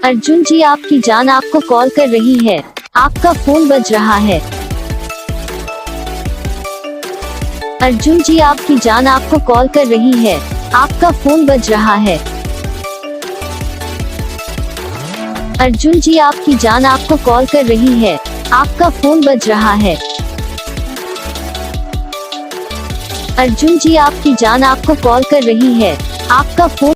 अर्जुन जी, आपकी जान आपको कॉल कर रही है, आपका फोन बज रहा है। अर्जुन जी, आपकी जान आपको कॉल कर रही है, आपका फोन बज रहा है। अर्जुन जी, आपकी जान आपको कॉल कर रही है, आपका फोन बज रहा है। अर्जुन जी, आपकी जान आपको कॉल कर रही है, आपका फोन